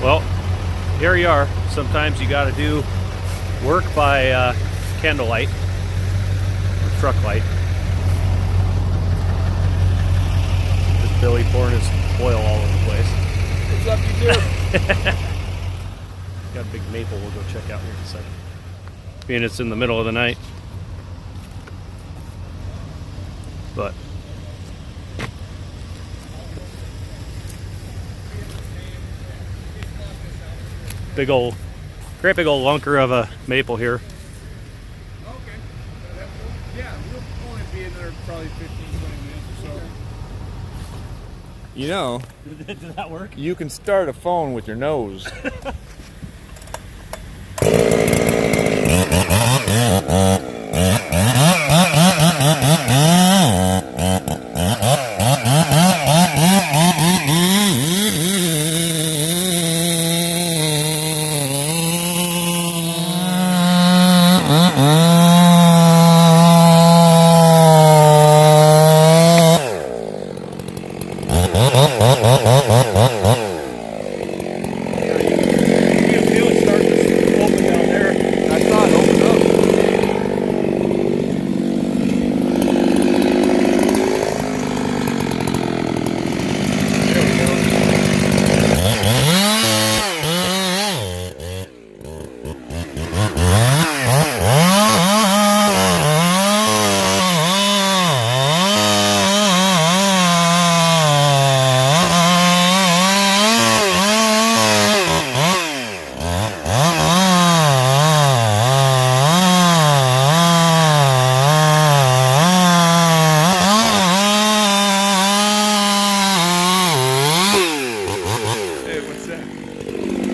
Well, here you are. Sometimes you got to do work by candlelight or truck light. Just Billy pouring his oil all over the place. What's up, you two? Got a big maple we'll go check out here in a second. Being it's in the middle of the night. But great big old lunker of a maple here. Okay. Yeah, we'll only be in there probably 15, 20 minutes or so. You know, Did that work? you can start a phone with your nose.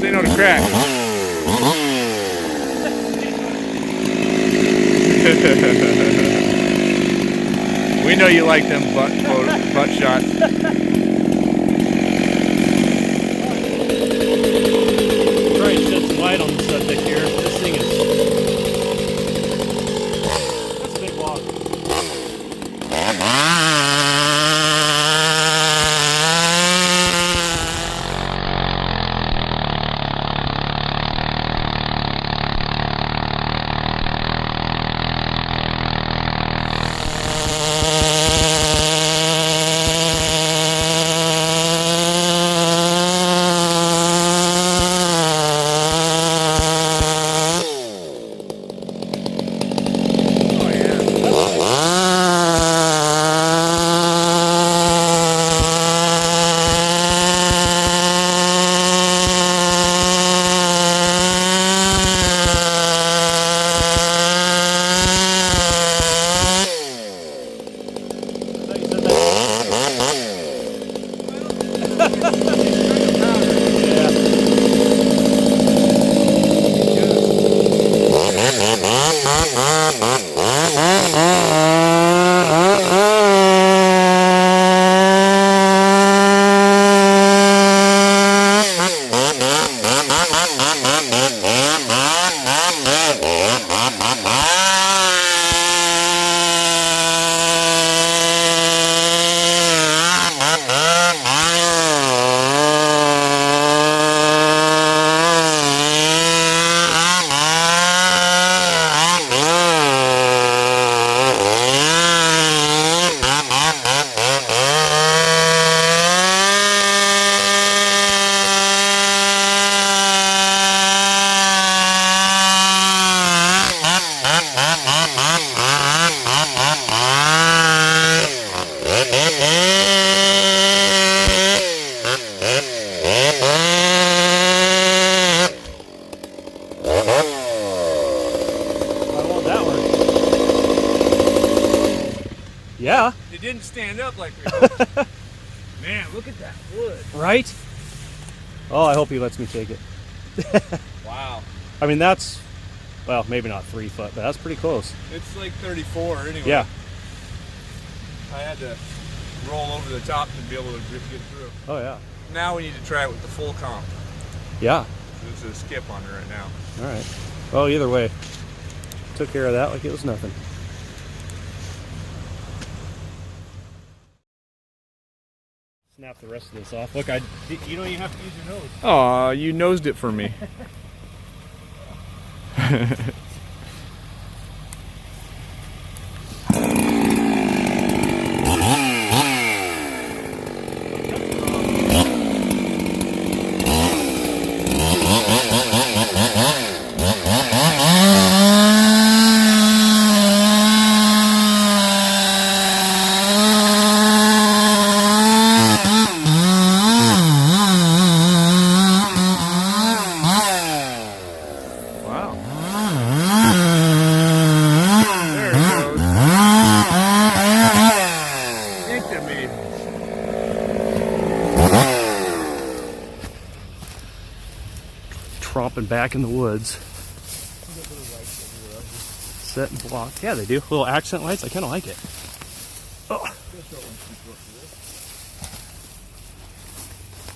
Say no to crack. We know you like them butt shots. Try and shed some light on the subject here. This thing is... That's a big log. Yeah. It didn't stand up like we hoped. Man, look at that wood. Right? Oh, I hope he lets me take it. Wow. I mean, that's, well, maybe not 3 foot, but that's pretty close. It's like 34 anyway. Yeah. I had to roll over the top to be able to get through. Oh, yeah. Now we need to try it with the full comp. Yeah. There's a skip on it right now. All right. Well, either way, took care of that like it was nothing. Snap the rest of this off. Look, you don't even have to use your nose. Aw, you nosed it for me. Tromping back in the woods. Set and block. Yeah, they do. Little accent lights. I kind of like it. Oh.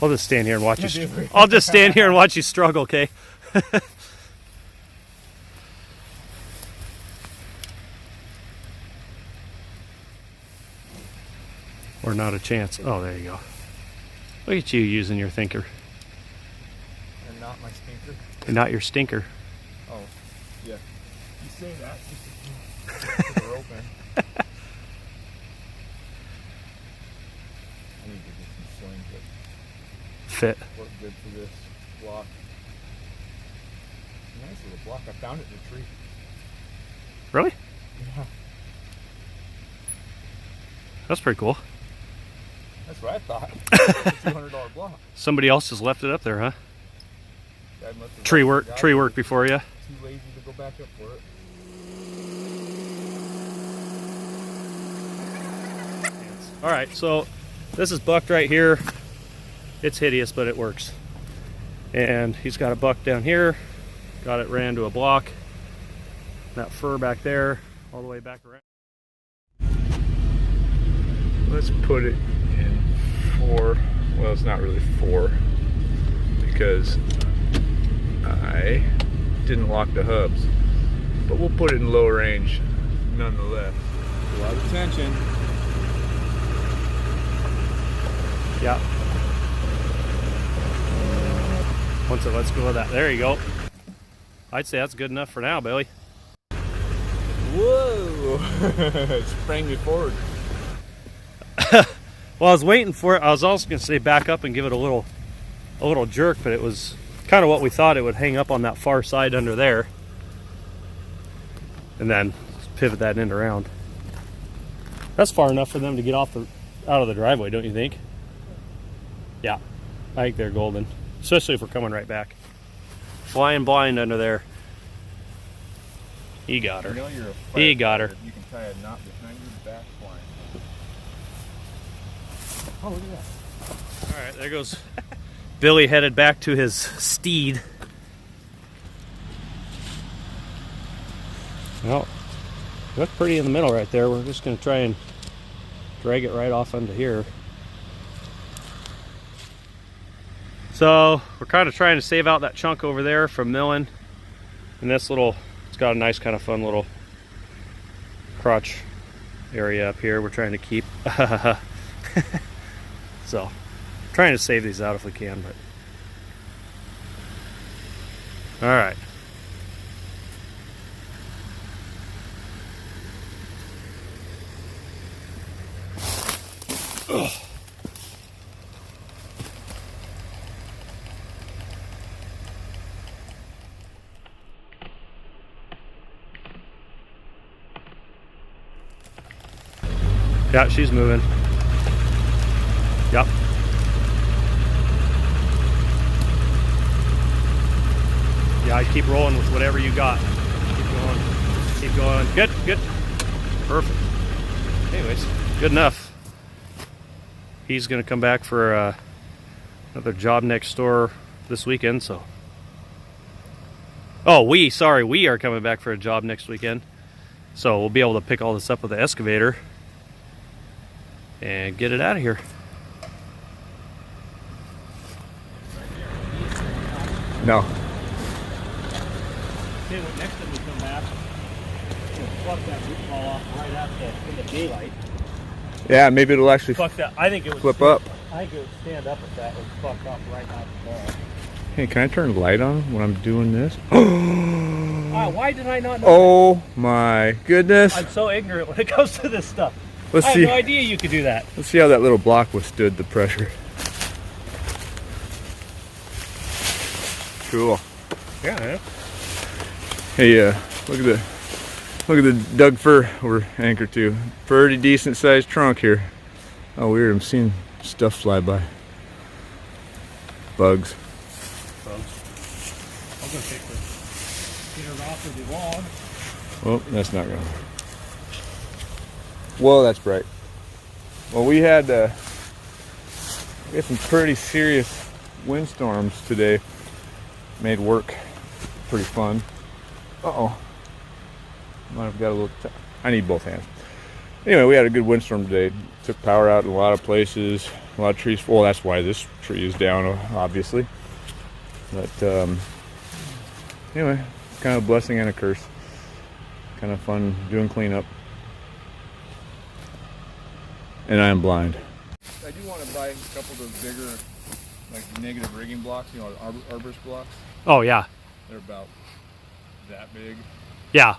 I'll just stand here and watch you. I'll just stand here and watch you struggle, okay? Or not a chance. Oh, there you go. Look at you using your thinker. And not my stinker. And not your stinker. Oh, yeah. You say that just to the rope in. I need to get some slings that Fit. work good for this block. Nice little block. I found it in a tree. Really? Yeah. That's pretty cool. That's what I thought. It's a $200 block. Somebody else just left it up there, huh? Dad must have Tree left it. work. Tree work before you. Too lazy to go back up for it. All right, so this is bucked right here. It's hideous, but it works. And he's got a buck down here. Got it ran to a block. That fur back there, all the way back around. Let's put it in 4. Well, it's not really 4 because I didn't lock the hubs, but we'll put it in low range nonetheless. A lot of tension. Yeah. Once it lets go of that, there you go. I'd say that's good enough for now, Billy. Whoa! It sprang me forward. Well, I was waiting for it. I was also going to say back up and give it a little jerk, but it was kind of what we thought. It would hang up on that far side under there, and then pivot that end around. That's far enough for them to get out of the driveway, don't you think? Yeah, I think they're golden, especially if we're coming right back. Flying blind under there. He got her. You know you're a He got her. You can tie a knot behind your back blind. Oh, look at that. All right, there goes Billy headed back to his steed. Well, that's pretty in the middle right there. We're just going to try and drag it right off onto here. So we're kind of trying to save out that chunk over there from milling. And this little, it's got a nice kind of fun little crotch area up here we're trying to keep. So, trying to save these out if we can, but. All right. Ugh. Yeah, she's moving. Yep. Yeah, I keep rolling with whatever you got. Keep going. Keep going. Good, good. Perfect. Anyways, good enough. He's going to come back for another job next door this weekend, so. Oh, we are coming back for a job next weekend. So we'll be able to pick all this up with the excavator and get it out of here. No. Okay, well, next time we come back, we'll pluck that root ball off right in the daylight. Yeah, maybe it'll actually Pluck that. I think it would flip up. I think it would stand up if that was fucked off right now the ball. Hey, can I turn the light on when I'm doing this? Why did I not know Oh my goodness. that? I'm so ignorant when it comes to this stuff. Let's I see. had no idea you could do that. Let's see how that little block withstood the pressure. Cool. Yeah. Hey, look at the Doug fir we're anchored to. Pretty decent sized trunk here. Oh, weird. I'm seeing stuff fly by. Bugs. I'm gonna take the gears off of the log. Well, that's not going. Whoa, that's bright. Well, we had some pretty serious windstorms today. Made work pretty fun. Uh-oh. Might have got a little. I need both hands. Anyway, we had a good windstorm today. Took power out in a lot of places. A lot of trees. Well, that's why this tree is down, obviously. But anyway, kind of a blessing and a curse. Kind of fun doing cleanup. And I am blind. I do want to buy a couple of those bigger, like negative rigging blocks. You know, arborist blocks. Oh yeah. They're about that big. Yeah.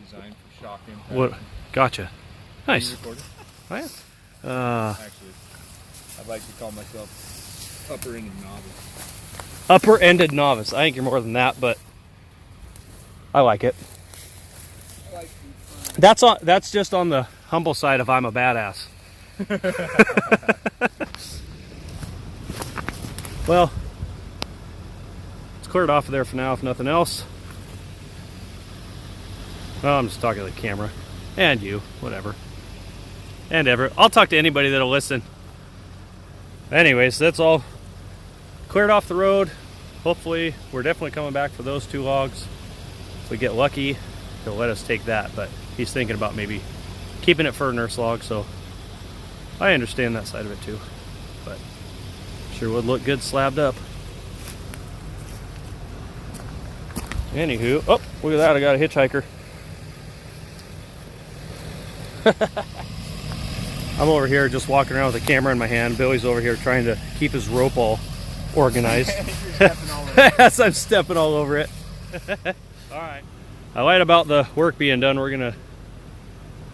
Designed for shock impact. What? Gotcha. Nice. You recording? I am. Actually, I'd like to call myself upper-ended novice. Upper-ended novice. I think you're more than that, but I like it. I like to be fun. That's just on the humble side of I'm a badass. Well, it's cleared off of there for now, if nothing else. Well, I'm just talking to the camera. And you, whatever. And ever. I'll talk to anybody that'll listen. Anyways, that's all cleared off the road. Hopefully, we're definitely coming back for those 2 logs. If we get lucky, he'll let us take that, but he's thinking about maybe keeping it for a nurse log, so I understand that side of it too. But sure would look good slabbed up. Anywho, oh, look at that, I got a hitchhiker. I'm over here just walking around with a camera in my hand. Billy's over here trying to keep his rope all organized. Yes, I'm stepping all over it. Alright. I lied about the work being done. We're gonna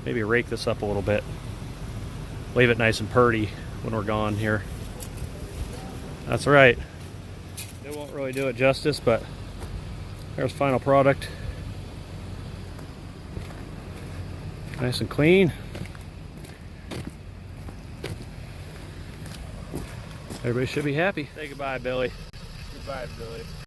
maybe rake this up a little bit. Leave it nice and purty when we're gone here. That's right. It won't really do it justice, but there's final product. Nice and clean. Everybody should be happy. Say goodbye, Billy. Goodbye, Billy.